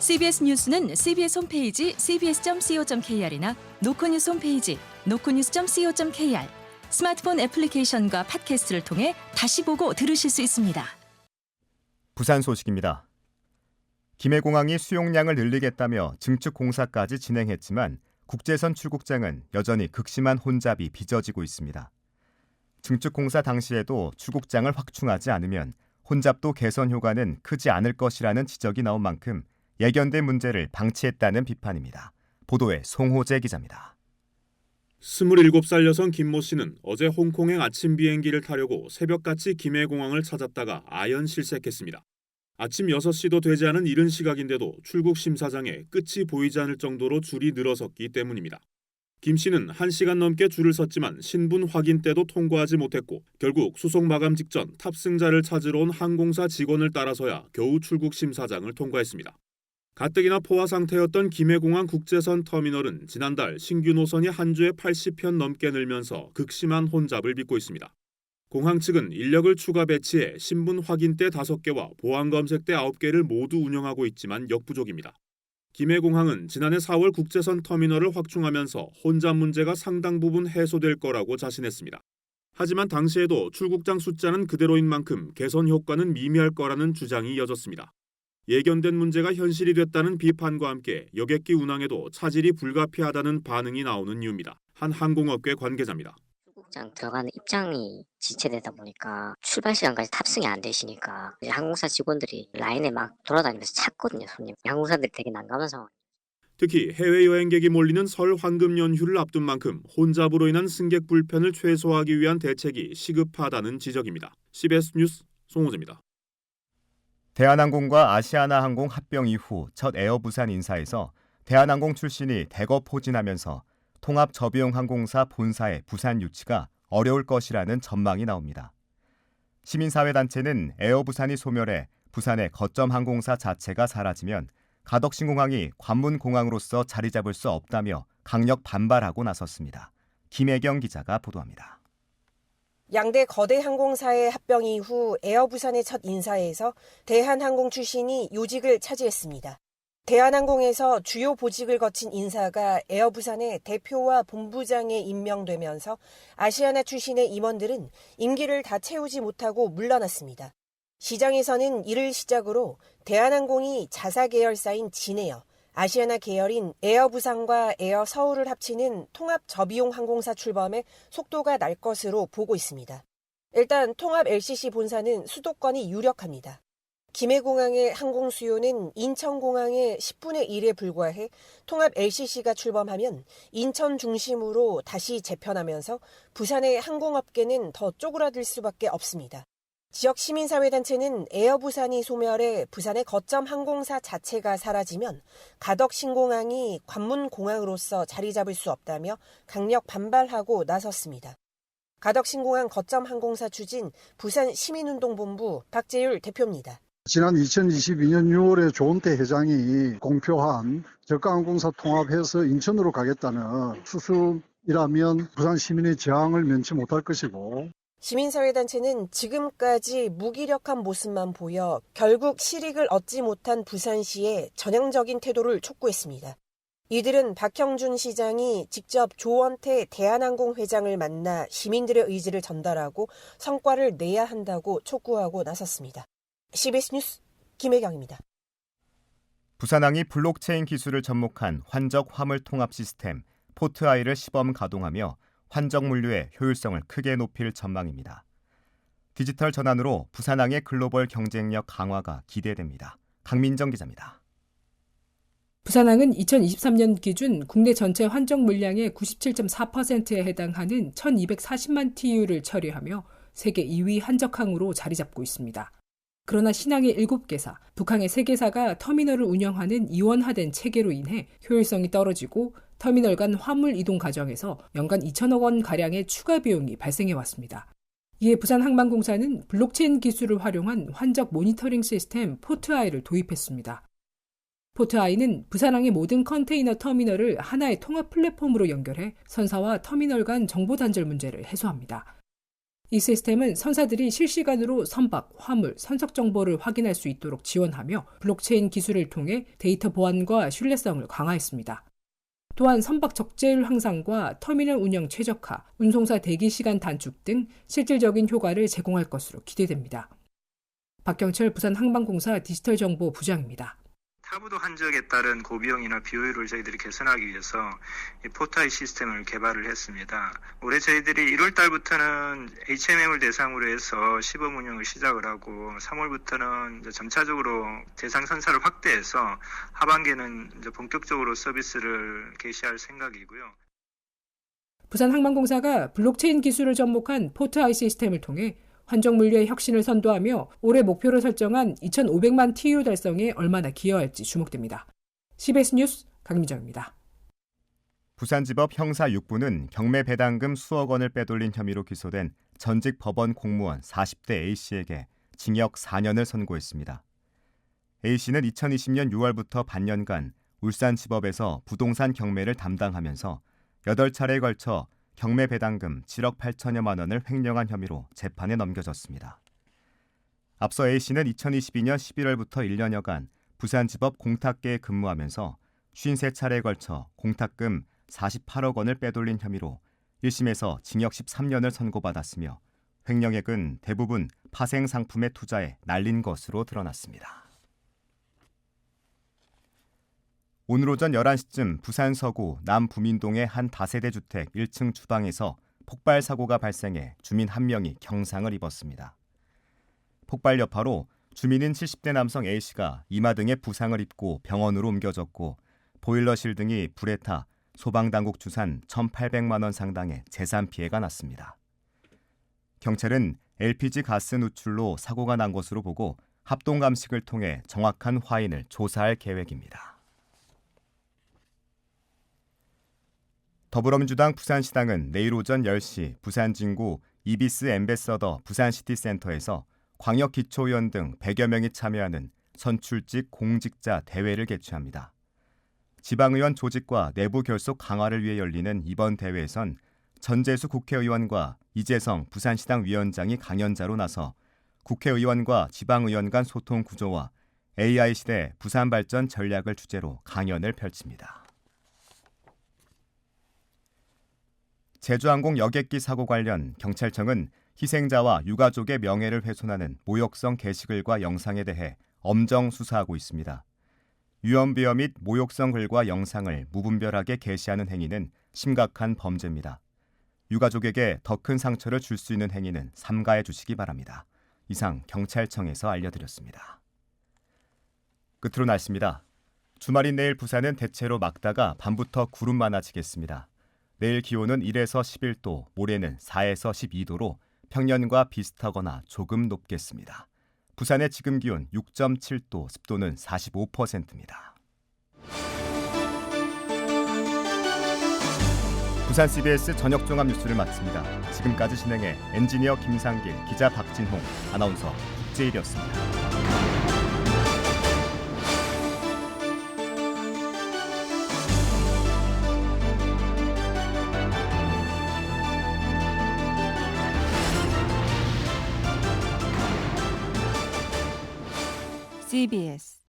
CBS 뉴스는 CBS 홈페이지 cbs.co.kr이나 노코뉴스 홈페이지 노코뉴스.co.kr, 스마트폰 애플리케이션과 팟캐스트를 통해 다시 보고 들으실 수 있습니다. 부산 소식입니다. 김해공항이 수용량을 늘리겠다며 증축 공사까지 진행했지만 국제선 출국장은 여전히 극심한 혼잡이 빚어지고 있습니다. 증축 공사 당시에도 출국장을 확충하지 않으면 혼잡도 개선 효과는 크지 않을 것이라는 지적이 나온 만큼 예견된 문제를 방치했다는 비판입니다. 보도에 송호재 기자입니다. 27살 여성 김모 씨는 어제 홍콩행 아침 비행기를 타려고 새벽같이 김해공항을 찾았다가 아연실색했습니다. 아침 6시도 되지 않은 이른 시각인데도 출국 심사장에 끝이 보이지 않을 정도로 줄이 늘어섰기 때문입니다. 김 씨는 1시간 넘게 줄을 섰지만 신분 확인 때도 통과하지 못했고 결국 수속 마감 직전 탑승자를 찾으러 온 항공사 직원을 따라서야 겨우 출국 심사장을 통과했습니다. 가뜩이나 포화 상태였던 김해공항 국제선 터미널은 지난달 신규 노선이 한 주에 80편 넘게 늘면서 극심한 혼잡을 빚고 있습니다. 공항 측은 인력을 추가 배치해 신분 확인대 5개와 보안검색대 9개를 모두 운영하고 있지만 역부족입니다. 김해공항은 지난해 4월 국제선 터미널을 확충하면서 혼잡 문제가 상당 부분 해소될 거라고 자신했습니다. 하지만 당시에도 출국장 숫자는 그대로인 만큼 개선 효과는 미미할 거라는 주장이 이어졌습니다. 예견된 문제가 현실이 됐다는 비판과 함께 여객기 운항에도 차질이 불가피하다는 반응이 나오는 이유입니다. 한 항공업계 관계자입니다. 출국장 들어가는 입장이 지체되다 보니까 출발 시간까지 탑승이 안 되시니까 이제 항공사 직원들이 라인에 막 돌아다니면서 찾거든요, 손님. 항공사들이 되게 난감한 상황. 특히 해외 여행객이 몰리는 설 황금 연휴를 앞둔 만큼 혼잡으로 인한 승객 불편을 최소화하기 위한 대책이 시급하다는 지적입니다. CBS 뉴스 송호재입니다. 대한항공과 아시아나항공 합병 이후 첫 에어부산 인사에서 대한항공 출신이 대거 포진하면서 통합저비용 항공사 본사의 부산 유치가 어려울 것이라는 전망이 나옵니다. 시민사회단체는 에어부산이 소멸해 부산의 거점 항공사 자체가 사라지면 가덕신공항이 관문공항으로서 자리 잡을 수 없다며 강력 반발하고 나섰습니다. 김혜경 기자가 보도합니다. 양대 거대 항공사의 합병 이후 에어부산의 첫 인사에서 대한항공 출신이 요직을 차지했습니다. 대한항공에서 주요 보직을 거친 인사가 에어부산의 대표와 본부장에 임명되면서 아시아나 출신의 임원들은 임기를 다 채우지 못하고 물러났습니다. 시장에서는 이를 시작으로 대한항공이 자사 계열사인 진에어, 아시아나 계열인 에어부산과 에어서울을 합치는 통합 저비용 항공사 출범에 속도가 날 것으로 보고 있습니다. 일단 통합 LCC 본사는 수도권이 유력합니다. 김해공항의 항공 수요는 인천공항의 10분의 1에 불과해 통합 LCC가 출범하면 인천 중심으로 다시 재편하면서 부산의 항공업계는 더 쪼그라들 수밖에 없습니다. 지역 시민사회단체는 에어부산이 소멸해 부산의 거점 항공사 자체가 사라지면 가덕신공항이 관문공항으로서 자리 잡을 수 없다며 강력 반발하고 나섰습니다. 가덕신공항 거점 항공사 추진 부산시민운동본부 박재율 대표입니다. 지난 2022년 6월에 조은태 회장이 공표한 저가항공사 통합해서 인천으로 가겠다는 수순이라면 부산 시민의 저항을 면치 못할 것이고, 시민사회단체는 지금까지 무기력한 모습만 보여 결국 실익을 얻지 못한 부산시의 전향적인 태도를 촉구했습니다. 이들은 박형준 시장이 직접 조원태 대한항공 회장을 만나 시민들의 의지를 전달하고 성과를 내야 한다고 촉구하고 나섰습니다. CBS 뉴스 김혜경입니다. 부산항이 블록체인 기술을 접목한 환적 화물 통합 시스템 포트아이를 시범 가동하며 환적 물류의 효율성을 크게 높일 전망입니다. 디지털 전환으로 부산항의 글로벌 경쟁력 강화가 기대됩니다. 강민정 기자입니다. 부산항은 2023년 기준 국내 전체 환적 물량의 97.4%에 해당하는 1240만 TU를 처리하며 세계 2위 환적항으로 자리 잡고 있습니다. 그러나 신항의 7개사, 북항의 3개사가 터미널을 운영하는 이원화된 체계로 인해 효율성이 떨어지고 터미널 간 화물 이동 과정에서 연간 2천억 원가량의 추가 비용이 발생해왔습니다. 이에 부산항만공사는 블록체인 기술을 활용한 환적 모니터링 시스템 포트아이를 도입했습니다. 포트아이는 부산항의 모든 컨테이너 터미널을 하나의 통합 플랫폼으로 연결해 선사와 터미널 간 정보 단절 문제를 해소합니다. 이 시스템은 선사들이 실시간으로 선박, 화물, 선석 정보를 확인할 수 있도록 지원하며 블록체인 기술을 통해 데이터 보안과 신뢰성을 강화했습니다. 또한 선박 적재율 향상과 터미널 운영 최적화, 운송사 대기 시간 단축 등 실질적인 효과를 제공할 것으로 기대됩니다. 박경철 부산항방공사 디지털정보 부장입니다. 타부도 한적에 따른 고비용이나 비효율을 저희들이 개선하기 위해서 이 포타이 시스템을 개발을 했습니다. 올해 저희들이 1월 달부터는 HMM을 대상으로 해서 시범 운영을 시작을 하고 3월부터는 이제 점차적으로 대상 선사를 확대해서 하반기에는 이제 본격적으로 서비스를 개시할 생각이고요. 부산항방공사가 블록체인 기술을 접목한 포트아이 시스템을 통해 환정물류의 혁신을 선도하며 올해 목표로 설정한 2,500만 TU 달성에 얼마나 기여할지 주목됩니다. CBS 뉴스 강민정입니다. 부산지법 형사 6부는 경매 배당금 수억 원을 빼돌린 혐의로 기소된 전직 법원 공무원 40대 A씨에게 징역 4년을 선고했습니다. A씨는 2020년 6월부터 반년간 울산지법에서 부동산 경매를 담당하면서 8차례에 걸쳐 경매 배당금 7억 8천여만 원을 횡령한 혐의로 재판에 넘겨졌습니다. 앞서 A씨는 2022년 11월부터 1년여간 부산지법 공탁계에 근무하면서 53차례에 걸쳐 공탁금 48억 원을 빼돌린 혐의로 1심에서 징역 13년을 선고받았으며 횡령액은 대부분 파생 상품의 투자에 날린 것으로 드러났습니다. 오늘 오전 11시쯤 부산 서구 남부민동의 한 다세대 주택 1층 주방에서 폭발 사고가 발생해 주민 1명이 경상을 입었습니다. 폭발 여파로 주민인 70대 남성 A씨가 이마 등에 부상을 입고 병원으로 옮겨졌고 보일러실 등이 불에 타 소방당국 추산 1,800만 원 상당의 재산 피해가 났습니다. 경찰은 LPG 가스 누출로 사고가 난 것으로 보고 합동감식을 통해 정확한 화인을 조사할 계획입니다. 더불어민주당 부산시당은 내일 오전 10시 부산 진구 이비스 엠베서더 부산시티센터에서 광역기초의원 등 100여 명이 참여하는 선출직 공직자 대회를 개최합니다. 지방의원 조직과 내부 결속 강화를 위해 열리는 이번 대회에선 전재수 국회의원과 이재성 부산시당 위원장이 강연자로 나서 국회의원과 지방의원 간 소통 구조와 AI 시대 부산 발전 전략을 주제로 강연을 펼칩니다. 제주항공 여객기 사고 관련 경찰청은 희생자와 유가족의 명예를 훼손하는 모욕성 게시글과 영상에 대해 엄정 수사하고 있습니다. 유언비어 및 모욕성 글과 영상을 무분별하게 게시하는 행위는 심각한 범죄입니다. 유가족에게 더 큰 상처를 줄 수 있는 행위는 삼가해 주시기 바랍니다. 이상 경찰청에서 알려드렸습니다. 끝으로 날씨입니다. 주말인 내일 부산은 대체로 맑다가 밤부터 구름 많아지겠습니다. 내일 기온은 1에서 11도, 모레는 4에서 12도로 평년과 비슷하거나 조금 높겠습니다. 부산의 지금 기온 6.7도, 습도는 45%입니다. 부산 CBS 저녁 종합 뉴스를 마칩니다. 지금까지 진행해 엔지니어 김상길, 기자 박진홍, 아나운서 국제일이었습니다. CBS